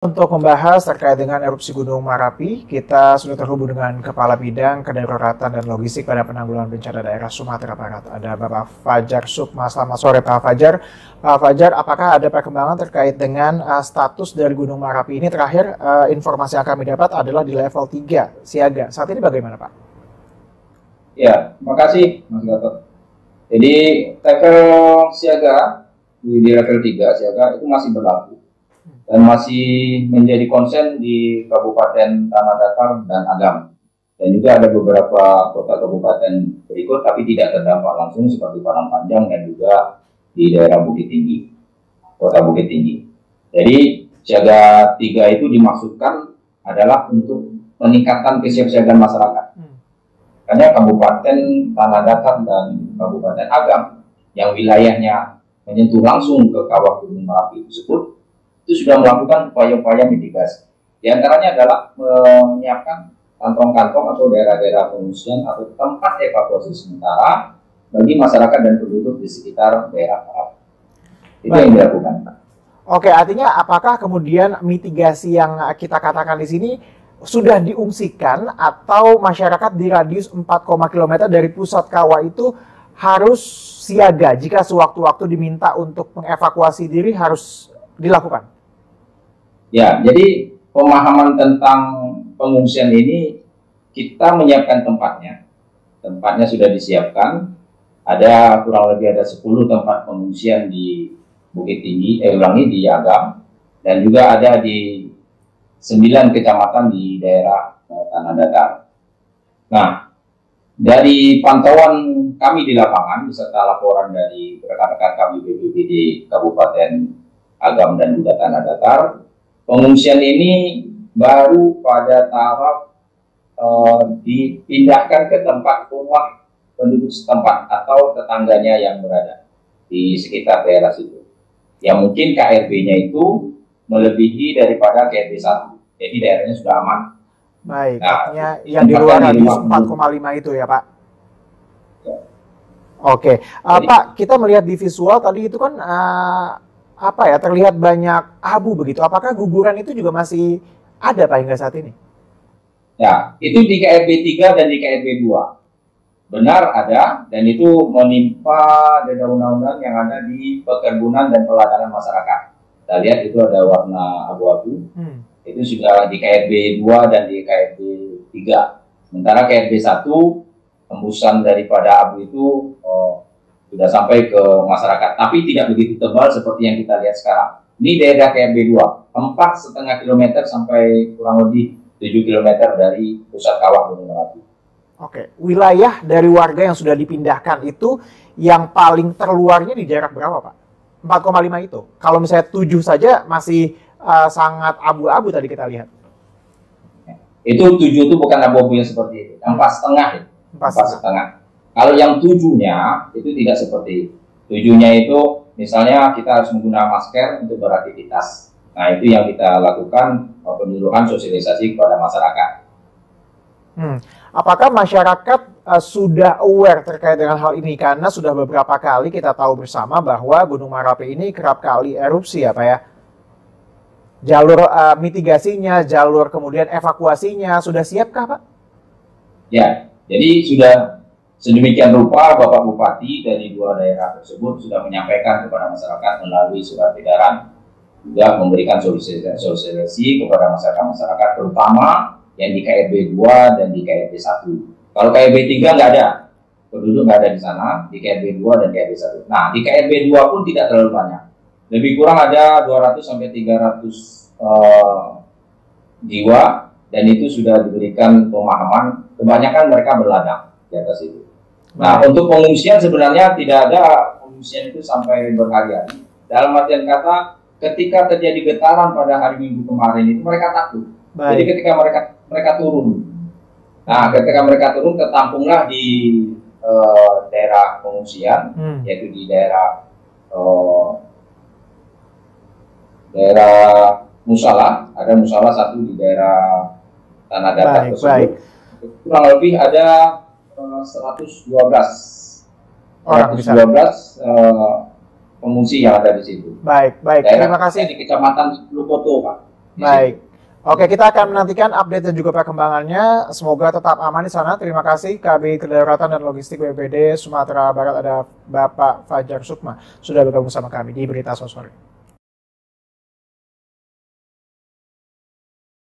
Untuk membahas terkait dengan erupsi Gunung Merapi, kita sudah terhubung dengan Kepala Bidang Kedaruratan dan Logistik pada Penanggulangan Bencana Daerah Sumatera Barat. Ada Bapak Fajar Sukma. Selamat sore Pak Fajar. Pak Fajar, apakah ada perkembangan terkait dengan status dari Gunung Merapi ini? Terakhir, informasi yang kami dapat adalah di level 3, siaga. Saat ini bagaimana Pak? Ya, terima kasih Mas Gatot. Jadi level siaga, di level 3 siaga itu masih berlaku dan masih menjadi konsen di Kabupaten Tanah Datar dan Agam. Dan juga ada beberapa kota kabupaten berikut tapi tidak terdampak langsung seperti Padang Panjang dan juga di daerah Bukit Tinggi, kota Bukit Tinggi. Jadi siaga 3 itu dimaksudkan adalah untuk peningkatan kesiapsiagaan masyarakat. Karena Kabupaten Tanah Datar dan Kabupaten Agam yang wilayahnya menyentuh langsung ke kawah Gunung Merapi tersebut itu sudah melakukan upaya-upaya mitigasi. Di antaranya adalah menyiapkan kantong-kantong atau daerah-daerah pengungsian atau tempat evakuasi sementara bagi masyarakat dan penduduk di sekitar daerah Merapi. Itu yang dilakukan. Oke, artinya apakah kemudian mitigasi yang kita katakan di sini sudah diungsikan atau masyarakat di radius 4, km dari pusat kawah itu harus siaga jika sewaktu-waktu diminta untuk mengevakuasi diri harus dilakukan? Ya, jadi pemahaman tentang pengungsian ini kita menyiapkan tempatnya. Tempatnya sudah disiapkan. Ada kurang lebih ada 10 tempat pengungsian di Bukit Tinggi, di Agam, dan juga ada di 9 kecamatan di daerah Tanah Datar. Nah, dari pantauan kami di lapangan beserta laporan dari rekan-rekan kami BPBD Kabupaten Agam dan juga Tanah Datar, pengungsian ini baru pada tahap dipindahkan ke tempat rumah penduduk setempat atau tetangganya yang berada di sekitar daerah situ. Yang mungkin KRB-nya itu melebihi daripada KRB 1. Jadi daerahnya sudah aman. Baik, artinya yang di luar radius 4,5 itu ya Pak? Ya. Oke, Pak, kita melihat di visual tadi itu kan terlihat banyak abu begitu. Apakah guguran itu juga masih ada Pak hingga saat ini? Ya, itu di KRB 3 dan di KRB 2. Benar ada, dan itu menimpa dedaunan-dedaunan yang ada di perkebunan dan peladangan masyarakat. Kita lihat itu ada warna abu-abu. Itu sudah di KRB 2 dan di KRB 3. Sementara KRB 1, tembusan daripada abu itu sudah sampai ke masyarakat, tapi tidak begitu tebal seperti yang kita lihat sekarang. Ini daerah KRB 2, 4,5 km sampai kurang lebih 7 km dari pusat kawah Gunung Merapi. Oke, wilayah dari warga yang sudah dipindahkan itu yang paling terluarnya di jarak berapa Pak? 4,5 itu. Kalau misalnya 7 saja masih sangat abu-abu tadi kita lihat. Itu 7 itu bukan abu-abu yang seperti itu, 4,5 itu. 4,5. Kalau yang 7-nya itu tidak seperti itu. 7-nya itu misalnya kita harus menggunakan masker untuk beraktivitas. Nah, itu yang kita lakukan penyuluhan sosialisasi kepada masyarakat. Apakah masyarakat sudah aware terkait dengan hal ini? Karena sudah beberapa kali kita tahu bersama bahwa Gunung Merapi ini kerap kali erupsi ya Pak ya. Jalur mitigasinya, jalur kemudian evakuasinya sudah siapkah Pak? Ya, jadi sudah sedemikian rupa Bapak Bupati dari 2 daerah tersebut sudah menyampaikan kepada masyarakat melalui surat edaran, juga memberikan sosialisasi kepada masyarakat terutama yang di KRB 2 dan di KRB 1. Kalau KRB 3 nggak ada, penduduk nggak ada di sana, di KRB 2 dan KRB 1. Nah, di KRB 2 pun tidak terlalu banyak. Lebih kurang ada 200 sampai 300 jiwa, dan itu sudah diberikan pemahaman. Kebanyakan mereka berladang di atas itu. Nah, untuk pengungsian sebenarnya tidak ada pengungsian itu sampai berhari-hari. Dalam artian kata, ketika terjadi getaran pada hari Minggu kemarin itu mereka takut. Jadi ketika mereka turun, nah ketika mereka turun tertampunglah di daerah pengungsian, yaitu di daerah Musala. Ada Musala 1 di daerah Tanah Datar tersebut. Kurang lebih ada 112 pengungsi yang ada di situ. Baik. Terima kasih. Di Kecamatan Lukoto, Pak. Baik. Oke, kita akan menantikan update dan juga perkembangannya. Semoga tetap aman di sana. Terima kasih KB Kedaruratan dan Logistik BPBD Sumatera Barat, ada Bapak Fajar Sukma sudah bergabung sama kami di Berita Sore.